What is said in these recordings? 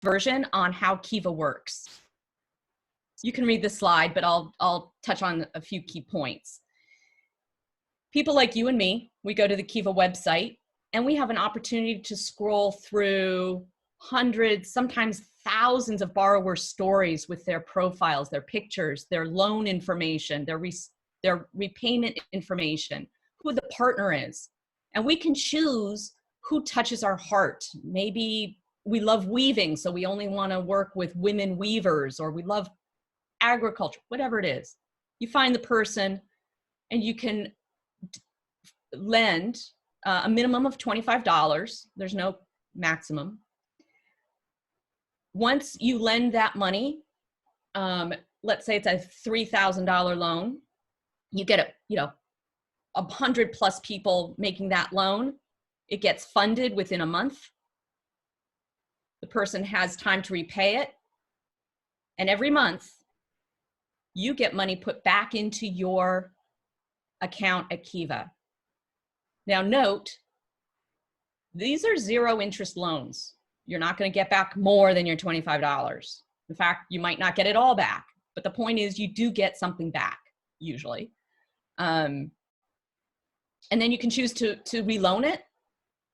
version on how Kiva works. You can read the slide, but I'll touch on a few key points. People like you and me, we go to the Kiva website and we have an opportunity to scroll through hundreds, sometimes thousands of borrower stories with their profiles, their pictures, their loan information, their repayment information, who the partner is. And we can choose who touches our heart. Maybe we love weaving, so we only want to work with women weavers, or we love agriculture, whatever it is. You find the person and you can lend a minimum of $25. There's no maximum. Once you lend that money, let's say it's a $3,000 loan, you get 100+ people making that loan. It gets funded within a month. The person has time to repay it. And every month, you get money put back into your account at Kiva. Now note, these are zero interest loans. You're not going to get back more than your $25. In fact, you might not get it all back, but the point is you do get something back usually. And then you can choose to reloan it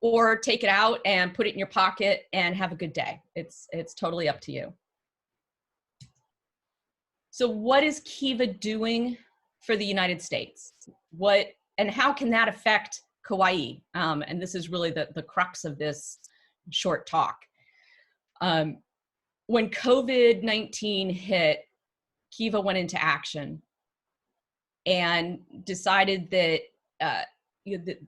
or take it out and put it in your pocket and have a good day. It's totally up to you. So what is Kiva doing for the United States? And how can that affect Kauai? And this is really the crux of this short talk. When COVID-19 hit, Kiva went into action and decided that the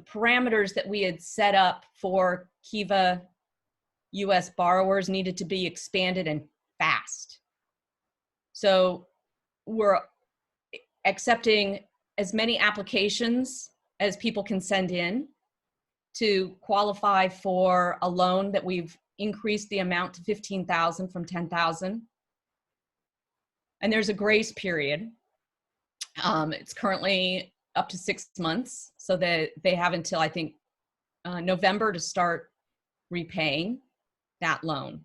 parameters that we had set up for Kiva US borrowers needed to be expanded and fast. So we're accepting as many applications as people can send in to qualify for a loan that we've increased the amount to $15,000 from $10,000. And there's a grace period. It's currently up to 6 months, so that they have until, I think, November to start repaying that loan.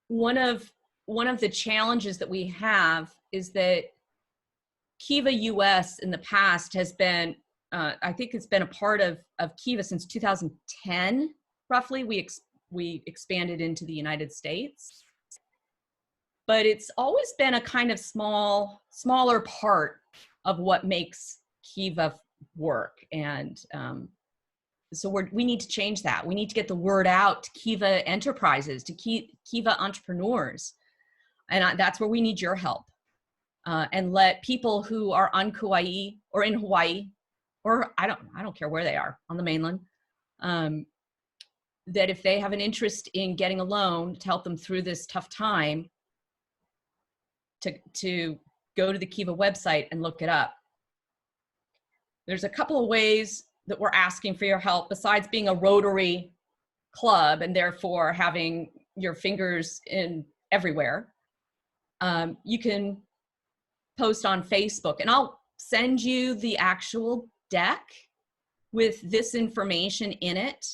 One of the challenges that we have is that Kiva US in the past has been, I think it's been a part of Kiva since 2010, roughly. We expanded into the United States. But it's always been a kind of smaller part of what makes Kiva work. And so we need to change that. We need to get the word out to Kiva enterprises, to Kiva entrepreneurs. And that's where we need your help. And let people who are on Kauai or in Hawaii, or I don't care where they are, on the mainland, that if they have an interest in getting a loan to help them through this tough time, to go to the Kiva website and look it up. There's a couple of ways that we're asking for your help besides being a Rotary club and therefore having your fingers in everywhere. You can post on Facebook, and I'll send you the actual deck with this information in it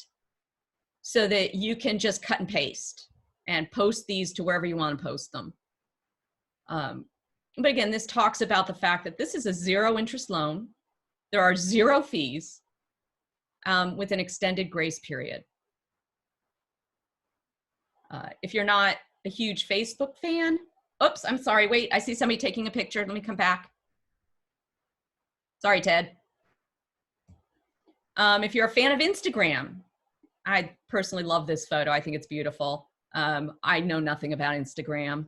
so that you can just cut and paste and post these to wherever you want to post them. But again, this talks about the fact that this is a zero interest loan. There are zero fees with an extended grace period. If you're not a huge Facebook fan, oops, I'm sorry, wait, I see somebody taking a picture. Let me come back. Sorry, Ted. If you're a fan of Instagram, I personally love this photo. I think it's beautiful. I know nothing about Instagram.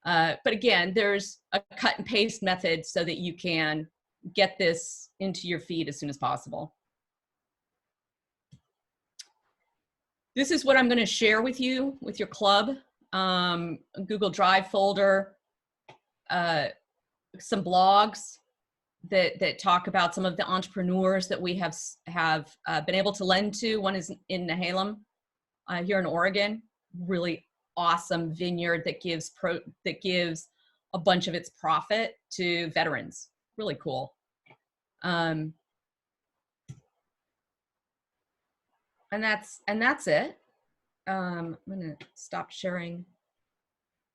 But again, there's a cut and paste method so that you can get this into your feed as soon as possible. This is what I'm going to share with you, with your club. A Google Drive folder, some blogs that talk about some of the entrepreneurs that we have been able to lend to. One is in Nehalem here in Oregon, really awesome vineyard that gives a bunch of its profit to veterans. Really cool. that's it. I'm gonna stop sharing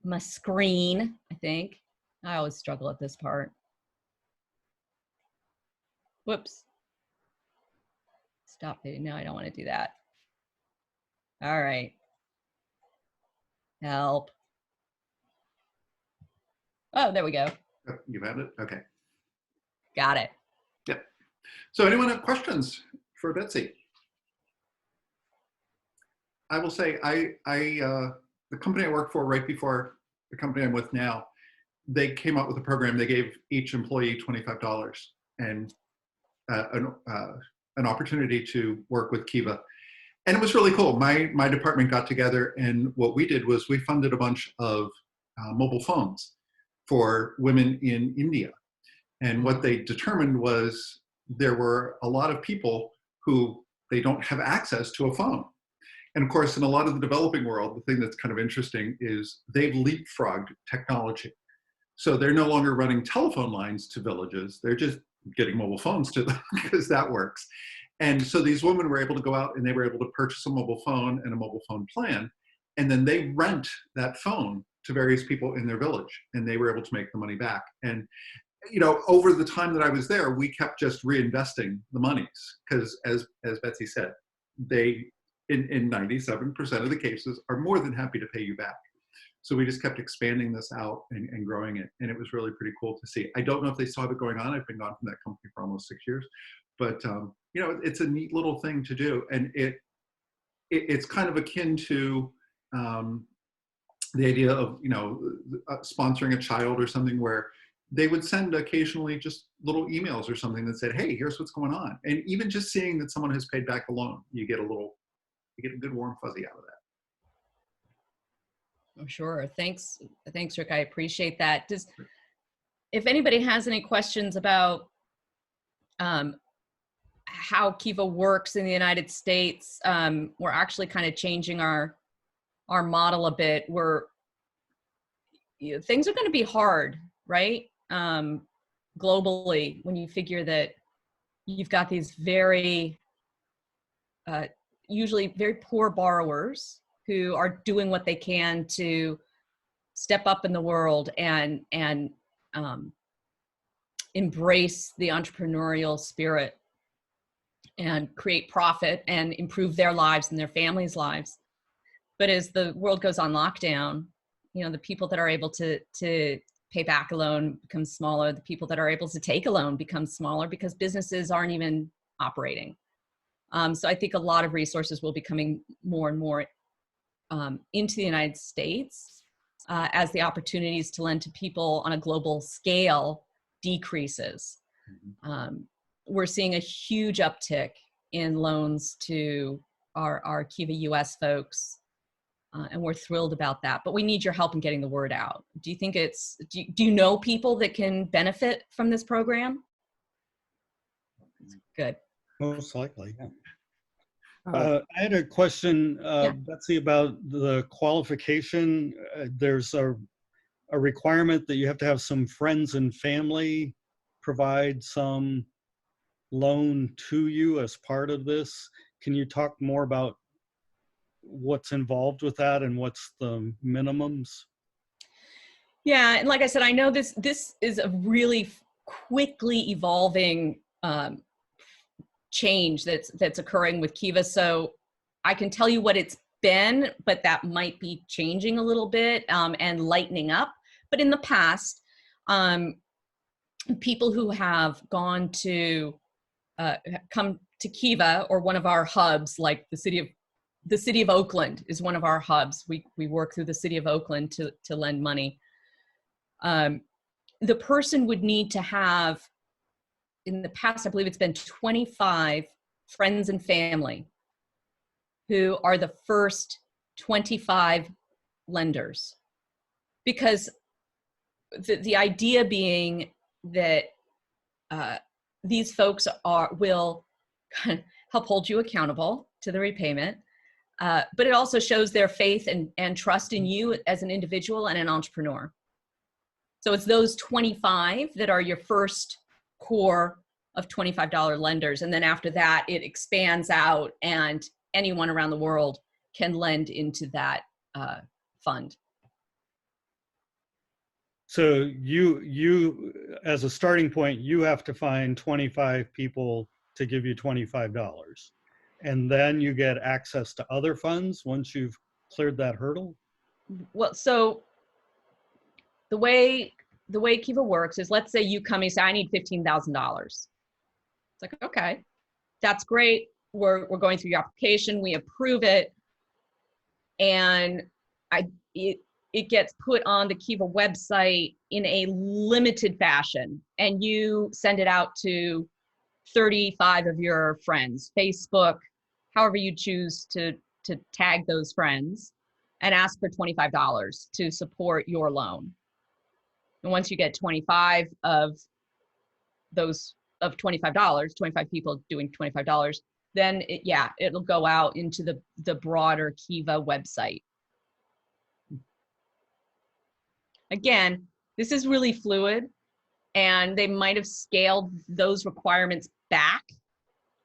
my screen, I think. I always struggle at this part. Whoops. Stop it. No, I don't want to do that. All right. Help. Oh, there we go. Oh, you have it? Okay. Got it. Yep. So anyone have questions for Betsy? I will say, the company I worked for right before the company I'm with now, they came up with a program. They gave each employee $25 and an opportunity to work with Kiva. And it was really cool. My department got together, and what we did was we funded a bunch of mobile phones for women in India. And what they determined was there were a lot of people who they don't have access to a phone. And of course, in a lot of the developing world, the thing that's kind of interesting is they've leapfrogged technology. So they're no longer running telephone lines to villages. They're just getting mobile phones to them because that works. And so these women were able to go out and they were able to purchase a mobile phone and a mobile phone plan. And then they rent that phone to various people in their village, and they were able to make the money back. And you know, over the time that I was there, we kept just reinvesting the monies because, as Betsy said, they in 97% of the cases are more than happy to pay you back. So we just kept expanding this out and growing it, and it was really pretty cool to see. I don't know if they still have it going on. I've been gone from that company for almost 6 years, but you know, it's a neat little thing to do, and it's kind of akin to the idea of, you know, sponsoring a child or something where they would send occasionally just little emails or something that said, hey, here's what's going on. And even just seeing that someone has paid back a loan, you get a good warm fuzzy out of that. Oh, sure. Thanks, Rick. I appreciate that. If anybody has any questions about how Kiva works in the United States, we're actually kind of changing our model a bit. Things are going to be hard, right? Globally, when you figure that you've got these very, usually very poor borrowers who are doing what they can to step up in the world and embrace the entrepreneurial spirit and create profit and improve their lives and their families' lives. But as the world goes on lockdown, you know, the people that are able to pay back a loan becomes smaller. The people that are able to take a loan become smaller because businesses aren't even operating. So I think a lot of resources will be coming more and more into the United States as the opportunities to lend to people on a global scale decreases. We're seeing a huge uptick in loans to our Kiva US folks. And we're thrilled about that, but we need your help in getting the word out. Do you think do you know people that can benefit from this program? Good. Most likely, yeah. I had a question, Betsy, about the qualification. There's a requirement that you have to have some friends and family provide some loan to you as part of this. Can you talk more about what's involved with that and what's the minimums? Yeah, and like I said, I know this is a really quickly evolving change that's occurring with Kiva. So I can tell you what it's been, but that might be changing a little bit and lightening up. But in the past, people who have gone to come to Kiva or one of our hubs, like the city of Oakland is one of our hubs. We work through the city of Oakland to lend money. The person would need to have, in the past, I believe it's been 25 friends and family who are the first 25 lenders. Because the idea being that these folks will help hold you accountable to the repayment, but it also shows their faith and trust in you as an individual and an entrepreneur. So it's those 25 that are your first core of $25 lenders. And then after that, it expands out and anyone around the world can lend into that fund. So you as a starting point, you have to find 25 people to give you $25. And then you get access to other funds once you've cleared that hurdle? Well, so the way Kiva works is, let's say you come and say, I need $15,000. It's like, okay, that's great. We're going through your application, we approve it, and it gets put on the Kiva website in a limited fashion, and you send it out to 35 of your friends, Facebook, however you choose to tag those friends, and ask for $25 to support your loan. And once you get 25 of those of $25, 25 people doing $25, then it'll go out into the broader Kiva website. Again, this is really fluid, and they might have scaled those requirements back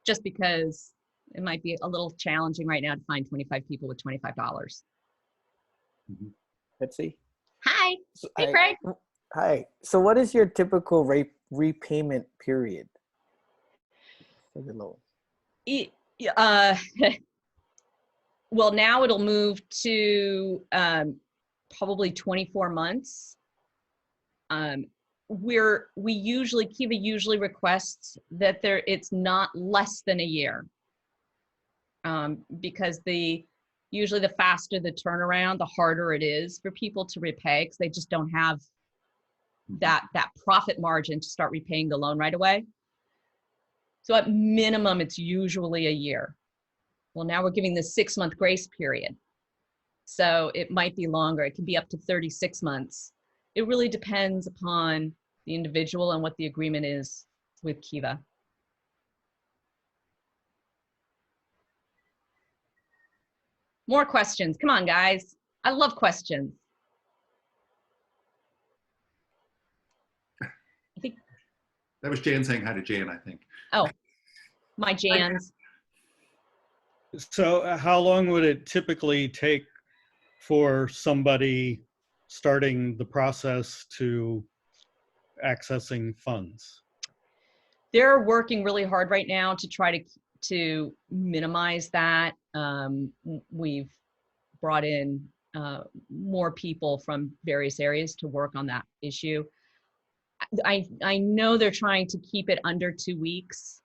just because it might be a little challenging right now to find 25 people with $25. Betsy? Hi. Hey, Craig. Hi. So what is your typical repayment period for the loan? Well, now it'll move to probably 24 months. Kiva usually requests that it's not less than a year, because usually the faster the turnaround, the harder it is for people to repay, because they just don't have that profit margin to start repaying the loan right away. So at minimum, it's usually a year. Well, now we're giving this 6-month grace period. So it might be longer. It can be up to 36 months. It really depends upon the individual and what the agreement is with Kiva. More questions. Come on, guys. I love questions. I think that was Jan saying hi to Jan, I think. Oh, my Jans. So how long would it typically take for somebody starting the process to accessing funds? They're working really hard right now to try to minimize that. We've brought in more people from various areas to work on that issue. I know they're trying to keep it under 2 weeks.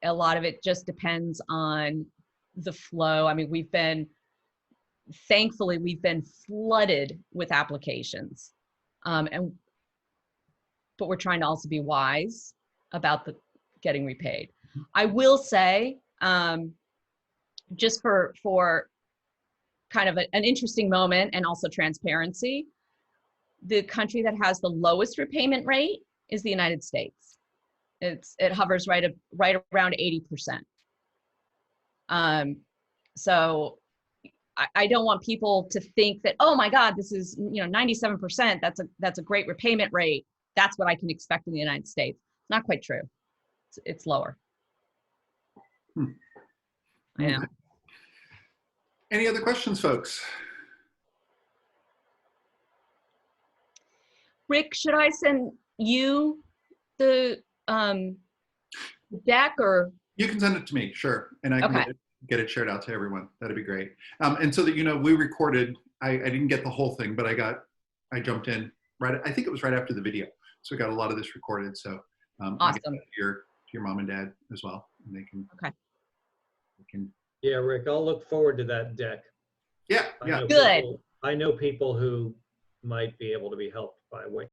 A lot of it just depends on the flow. I mean, thankfully, we've been flooded with applications, but we're trying to also be wise about getting repaid. I will say, just for kind of an interesting moment and also transparency, the country that has the lowest repayment rate is the United States. It hovers right around 80%. So I don't want people to think that, oh my God, this is 97%. That's a great repayment rate. That's what I can expect in the United States. Not quite true. It's lower. I know. Any other questions, folks? Rick, should I send you the deck, or? You can send it to me, sure, and I can get it shared out to everyone. That'd be great. And so that we recorded. I didn't get the whole thing, but I jumped in right. I think it was right after the video, so we got a lot of this recorded. So awesome. To your mom and dad as well, and they can. Okay. They can. Yeah, Rick, I'll look forward to that deck. Yeah. I know people who might be able to be helped by what